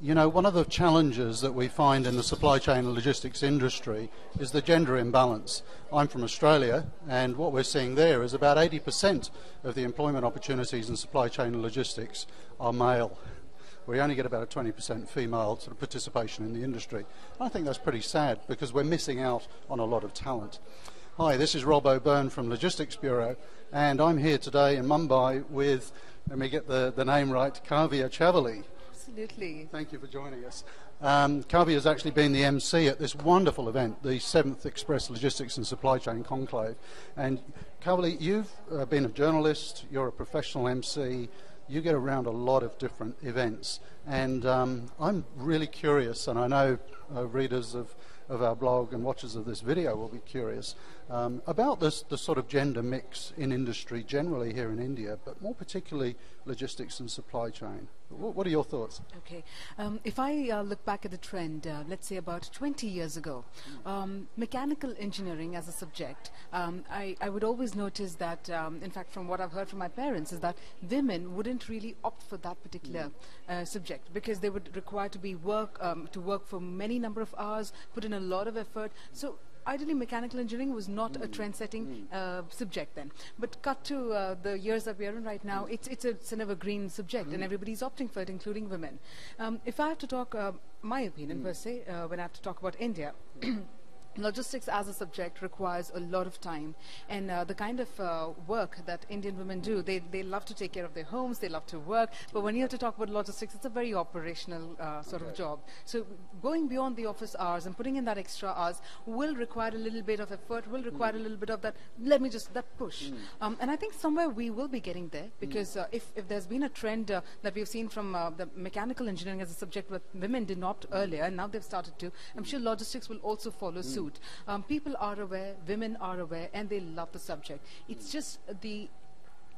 You know, one of the challenges that we find in the supply chain and logistics industry is the gender imbalance. I'm from Australia, and what we're seeing there is about 80% of the employment opportunities in supply chain and logistics are male. We only get about a 20% female sort of participation in the industry. I think that's pretty sad because we're missing out on a lot of talent. Hi, this is Rob O'Byrne from Logistics Bureau, and I'm here today in Mumbai with, let me get the name right, Kavea Chavali. Absolutely. Thank you for joining us. Kavea has actually been the MC at this wonderful event, the 7th Express Logistics and Supply Chain Conclave. And Chavali, you've been a journalist, you're a professional MC, you get around a lot of different events. And I'm really curious, and I know readers of our blog and watchers of this video will be curious about the sort of gender mix in industry generally here in India, but more particularly logistics and supply chain. What are your thoughts? Okay. If I look back at the trend, let's say about 20 years ago, mechanical engineering as a subject, I would always notice that, in fact, from what I've heard from my parents, is that women wouldn't really opt for that particular subject because they would require to work for many number of hours, put in a lot of effort. So ideally, mechanical engineering was not a trend-setting subject then. But cut to the years that we are in right now, it's an evergreen subject, and everybody's opting for it, including women. If I have to talk my opinion per se, when I have to talk about India, logistics as a subject requires a lot of time, and the kind of work that Indian women do, they love to take care of their homes, they love to work, but when you have to talk about logistics, it's a very operational sort of job. So going beyond the office hours and putting in that extra hours will require a little bit of effort, will require a little bit of that, that push. And I think somewhere we will be getting there, because if there's been a trend that we've seen from the mechanical engineering as a subject where women did not earlier, and now they've started to, I'm sure logistics will also follow suit. People are aware, women are aware, and they love the subject. It's just the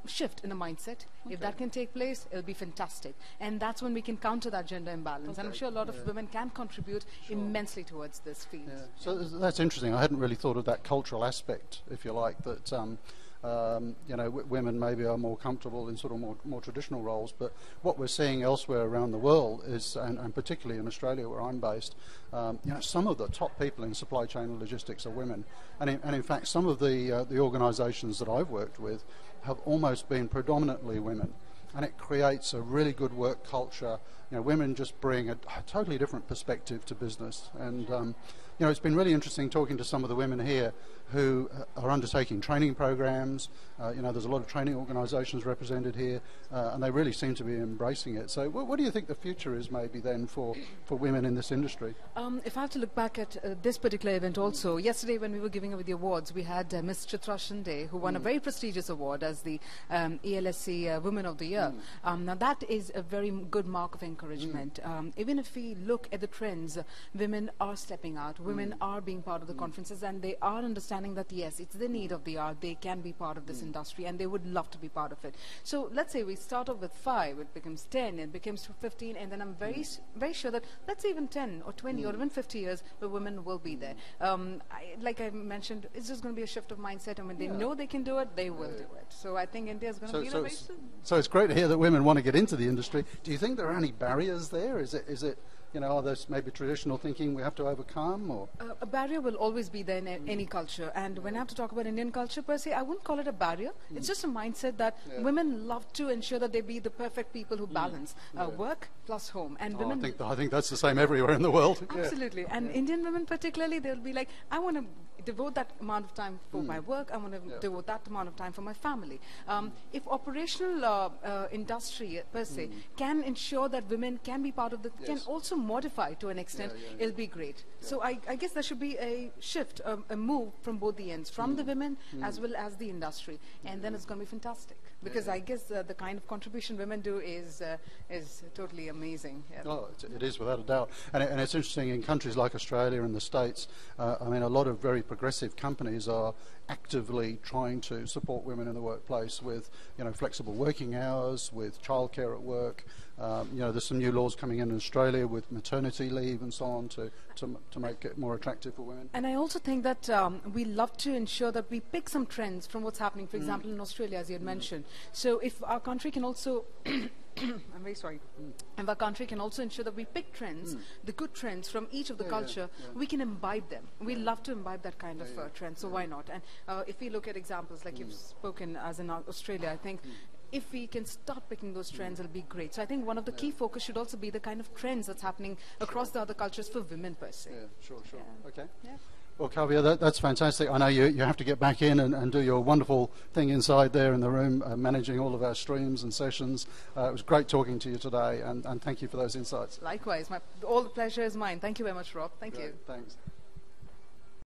shift in the mindset. If that can take place, it'll be fantastic. And that's when we can counter that gender imbalance. And I'm sure a lot of women can contribute immensely towards this field. Yeah. So that's interesting. I hadn't really thought of that cultural aspect, if you like, that you know, women maybe are more comfortable in sort of more traditional roles, but what we're seeing elsewhere around the world is, and particularly in Australia where I'm based, you know, some of the top people in supply chain and logistics are women, and in fact some of the organisations that I've worked with have almost been predominantly women, and it creates a really good work culture. You know, women just bring a totally different perspective to business, and you know, it's been really interesting talking to some of the women here who are undertaking training programs. You know, there's a lot of training organisations represented here, and they really seem to be embracing it. So what do you think the future is maybe then for women in this industry? If I have to look back at this particular event also, yesterday when we were giving away the awards, we had Miss Chitra Shinde, who won a very prestigious award as the ELSC Women of the Year. Now that is a very good mark of encouragement. Even if we look at the trends, women are stepping out, women are being part of the conferences, and they are understanding that yes, it's the need of the hour, they can be part of this industry, and they would love to be part of it. So let's say we start off with 5, it becomes 10, it becomes 15, and then I'm very sure that let's say even 10 or 20 or even 50 years, the women will be there. Like I mentioned, it's just going to be a shift of mindset, and when they know they can do it, they will do it. So I think India is going to be very soon. So it's great to hear that women want to get into the industry. Do you think there are any barriers there? Is it you know, are there maybe traditional thinking we have to overcome? Or a barrier will always be there in any culture. And when I have to talk about Indian culture per se, I wouldn't call it a barrier. It's just a mindset that women love to ensure that they be the perfect people who balance work plus home. And women, I think that's the same everywhere in the world. Absolutely. And Indian women particularly, they'll be like, I want to devote that amount of time for my work. I want to devote that amount of time for my family. If operational industry per se can ensure that women can be part of the, can also modify to an extent, it'll be great. So I guess there should be a shift, a move from both the ends, from the women as well as the industry, and then it's going to be fantastic. Because I guess the kind of contribution women do is totally amazing. Oh, it is without a doubt, and it's interesting in countries like Australia and the States. I mean, a lot of very progressive companies are actively trying to support women in the workplace with, you know, flexible working hours, with childcare at work. You know, there's some new laws coming in Australia with maternity leave and so on to make it more attractive for women. And I also think that we love to ensure that we pick some trends from what's happening, for example, in Australia, as you had mentioned. So if our country can also I'm very sorry. If our country can also ensure that we pick trends, the good trends from each of the culture, we can imbibe them. We love to imbibe that kind of trend, so why not? And if we look at examples, like you've spoken as in Australia, I think if we can start picking those trends, it'll be great. So I think one of the key focus should also be the kind of trends that's happening across the other cultures for women per se. Yeah, sure. Yeah. Okay. Yeah. Well, Kavea, that's fantastic. I know you have to get back in and do your wonderful thing inside there in the room, managing all of our streams and sessions. It was great talking to you today, and thank you for those insights. Likewise. All the pleasure is mine. Thank you very much, Rob. Thank you. Thanks.